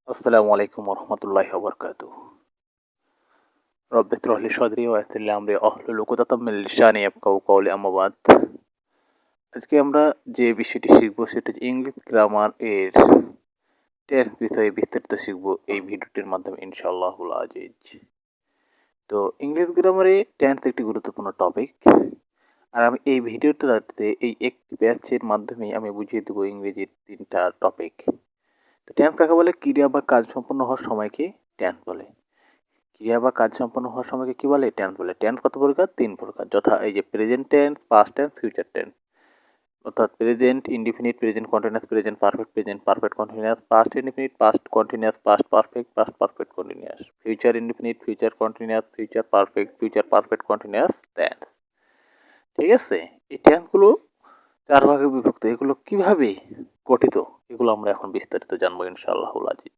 السلام عليكم ورحمة الله وبركاته. رب اشرح لي صدري ويسر لي أمري واحلل عقدة من লিসানি ইয়াফকাহু কওলি আম্মা বাদ। আজকে আমরা যে বিষয়টি শিখব সেটা হচ্ছে ইংলিশ গ্রামার এর টেন্স বিষয়ে বিস্তারিত শিখব এই ভিডিওটির মাধ্যমে ইনশাআল্লাহুল আজিজ। তো ইংলিশ গ্রামারে টেন্স একটি গুরুত্বপূর্ণ টপিক। আর আমি এই ভিডিওটাতে এই একটি ব্যাচের মাধ্যমে আমি বুঝিয়ে দেবো ইংরেজির 3টা টপিক। তো টেন্স কাকে বলে? ক্রিয়া বা কাজ সম্পন্ন হওয়ার সময়কে টেন্স বলে। ক্রিয়া বা কাজ সম্পন্ন হওয়ার সময়কে কি বলে? টেন্স বলে। টেন্স কত প্রকার? 3 প্রকার, যথা এই যে present tense, past tense, future tense. অর্থাৎ present indefinite, present continuous, present perfect, present perfect continuous, past indefinite, past continuous, past perfect, past perfect continuous, future indefinite, future continuous, future perfect, future perfect continuous tense. ঠিক আছে? এই টেন্সগুলো 4 ভাগে বিভক্ত। এগুলো কিভাবে গঠিত এগুলো আমরা এখন বিস্তারিত জানবো ইনশাআল্লাহুল আজিজ।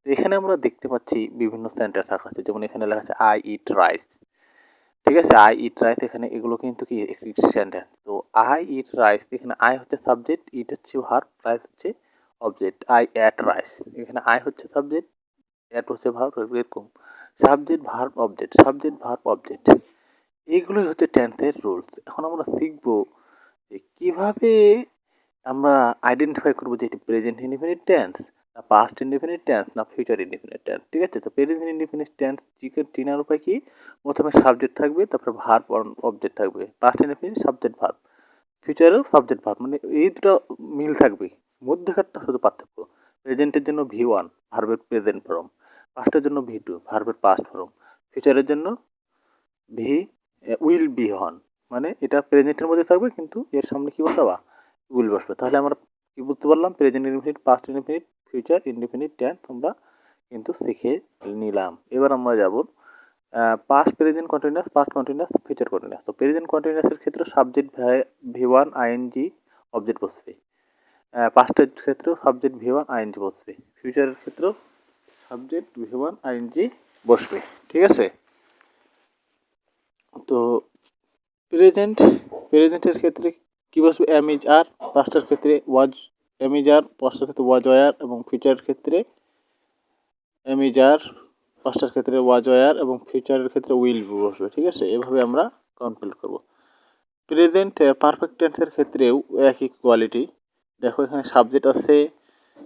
তো এখানে আমরা দেখতে পাচ্ছি বিভিন্ন সেন্টেন্স থাকা আছে, যেমন এখানে লেখা আছে আই ইট রাইস। ঠিক আছে, আই ইট রাইস, এখানে এগুলো কিন্তু কি একটি সেন্টেন্স। তো আই ইট রাইস, এখানে আই হচ্ছে সাবজেক্ট, ইট হচ্ছে ভার্ব, রাইস হচ্ছে অবজেক্ট। আই অ্যাট রাইস, এখানে আই হচ্ছে সাবজেক্ট, অ্যাট হচ্ছে ভার্ব, এরকম subject verb object, subject verb object, এইগুলোই হচ্ছে টেন্সের রুলস। এখন আমরা শিখব যে কিভাবে আমরা আইডেন্টিফাই করবো যে এটি প্রেজেন্ট ইনডিফিনিট টেন্স, না পাস্ট ইনডিফিনিট টেন্স, না ফিউচার ইনডিফিনিট টেন্স। ঠিক আছে, তো প্রেজেন্ট ইনডিফিনিট টেন্স চেনার উপায় কি? প্রথমে সাবজেক্ট থাকবে, তারপরে ভার্ব অবজেক্ট থাকবে। পাস্ট ইনডিফিনিট সাবজেক্ট ভার্ব, ফিউচারেও সাবজেক্ট ভার্ব, মানে এই দুটো মিল থাকবে, মধ্যেকারটা শুধু পার্থক্য। প্রেজেন্টের জন্য V1 ভার্বের প্রেজেন্ট ফর্ম, পাস্টের জন্য V2 ভার্বের পাস্ট ফর্ম, ফিউচারের জন্য ভি উইল বি হন, মানে এটা প্রেজেন্টের মধ্যে থাকবে কিন্তু এর সামনে কি বসবে? উইল বসবে। তাহলে আমরা কি বুঝতে পারলাম? Present indefinite, past indefinite, future indefinite tense আমরা কিন্তু শিখে নিলাম। এবার আমরা যাব past present continuous, past continuous, future continuous. তো প্রেজেন্ট কন্টিনিউয়াসের ক্ষেত্রে সাবজেক্ট V1 আইএনজি অবজেক্ট বসবে, পাস্টের ক্ষেত্রেও সাবজেক্ট V1 আইএনজি বসবে, ফিউচারের ক্ষেত্রেও সাবজেক্ট V1 আইএনজি বসবে। ঠিক আছে, তো প্রেজেন্টের ক্ষেত্রে কি বসবে? এম ইজ আর, পাস্টের ক্ষেত্রে ওয়াজ, এম ইজ আর, পাস্টের ক্ষেত্রে ওয়াজ ওয়ার, এবং ফিউচারের ক্ষেত্রে এম ইজ আর, পাস্টের ক্ষেত্রে ওয়াজ ওয়ার, এবং ফিউচারের ক্ষেত্রে উইল বসবে। ঠিক আছে, এভাবে আমরা কমপ্লিট করব। প্রেজেন্ট পারফেক্ট টেন্সের ক্ষেত্রেও একই কোয়ালিটি। দেখো এখানে সাবজেক্ট আছে,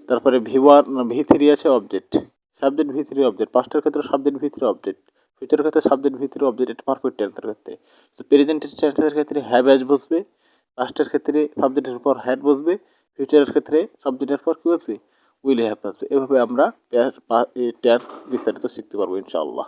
তারপরে V1 V3 আছে অবজেক্ট, সাবজেক্ট V3 অবজেক্ট, পাস্টের ক্ষেত্রে সাবজেক্ট V3 অবজেক্ট, ফিউচারের ক্ষেত্রে সাবজেক্ট V3 অবজেক্ট। এটা পারফেক্ট টেন্সের ক্ষেত্রে। তো প্রেজেন্ট টেন্সের ক্ষেত্রে হ্যাভ হ্যাজ বসবে, পাস্টের ক্ষেত্রে সাবজেক্টের পর হ্যাড বসবে, ফিউচারের ক্ষেত্রে সাবজেক্টের পর কি বসবে? উইল হ্যাভ বসবে। এভাবে আমরা টেন্স বিস্তারিত শিখতে পারবো ইনশাআল্লাহ।